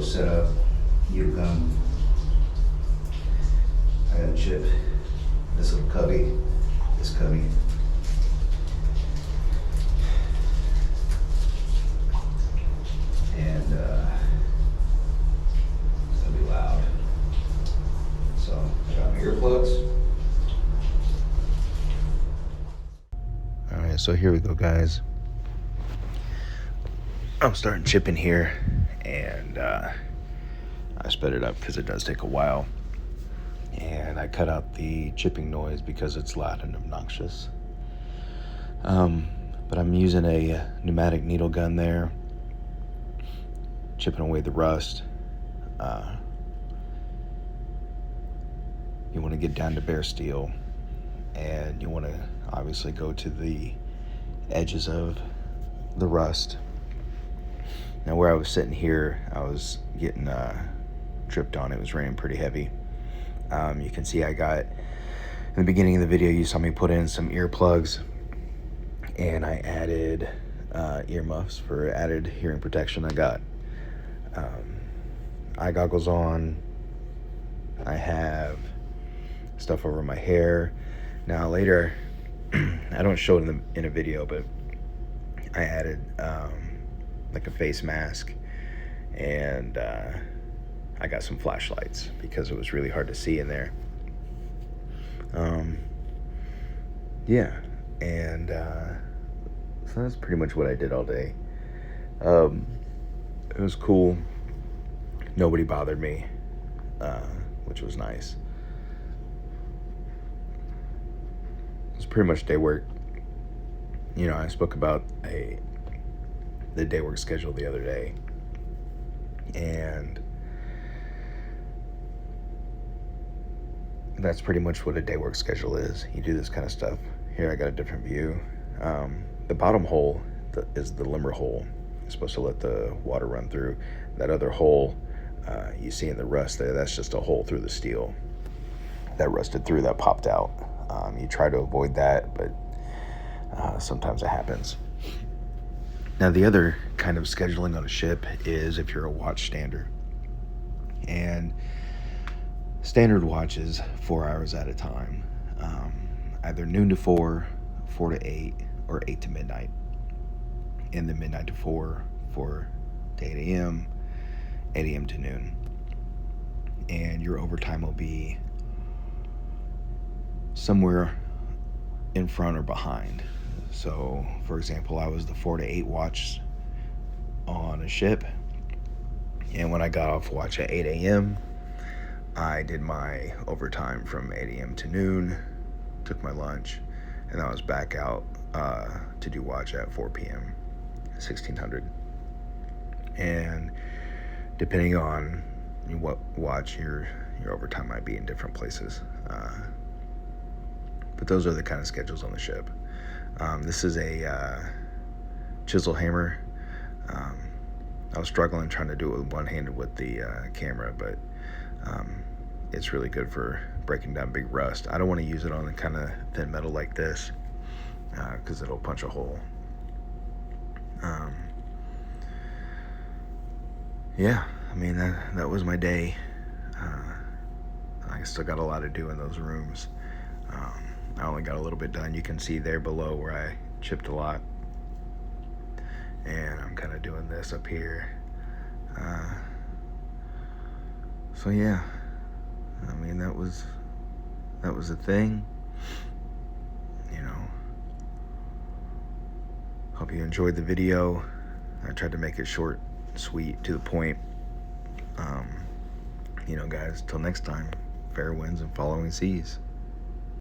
GoPro setup, Yukon. I got a chip, this little cubby, this cubby. And it's gonna be loud. So I got my earplugs. All right, so here we go, guys. I'm starting chipping here, and I sped it up because it does take a while. And I cut out the chipping noise because it's loud and obnoxious. But I'm using a pneumatic needle gun there, chipping away the rust. You want to get down to bare steel, and you want to obviously go to the edges of the rust. Now where I was sitting here, I was getting dripped on. It was raining pretty heavy. You can see I got, in the beginning of the video, you saw me put in some earplugs, and I added earmuffs for added hearing protection. I got eye goggles on. I have stuff over my hair. Now later, I don't show it in a video, but I added like a face mask, and I got some flashlights because it was really hard to see in there. Yeah, and so that's pretty much what I did all day. It was cool. Nobody bothered me, which was nice. It was pretty much day work. You know, I spoke about the day work schedule the other day, and that's pretty much what a day work schedule is. You do this kind of stuff. Here I got a different view. The bottom hole is the limber hole. It's supposed to let the water run through. That other hole you see in the rust there, that's just a hole through the steel that rusted through, that popped out. You try to avoid that, but sometimes it happens. Now the other kind of scheduling on a ship is if you're a watch stander. And standard watches 4 hours at a time, either noon to 4, 4 to 8, or 8 to midnight. And then midnight to 4, 4 to 8 a.m., 8 a.m. to noon. And your overtime will be somewhere in front or behind. So, for example, I was the 4 to 8 watch on a ship, and when I got off watch at 8 a.m., I did my overtime from 8 a.m. to noon, took my lunch, and I was back out to do watch at 4 p.m., 1600. And depending on what watch, your overtime might be in different places. But those are the kind of schedules on the ship. This is a chisel hammer. I was struggling trying to do it with one-handed with the camera, but it's really good for breaking down big rust. I don't want to use it on the kind of thin metal like this because it'll punch a hole. Yeah, I mean, that was my day. I still got a lot to do in those rooms. I only got a little bit done. You can see there below where I chipped a lot. And I'm kind of doing this up here. So yeah, I mean, that was a thing. You know, hope you enjoyed the video. I tried to make it short, sweet, to the point. You know, guys, till next time, fair winds and following seas.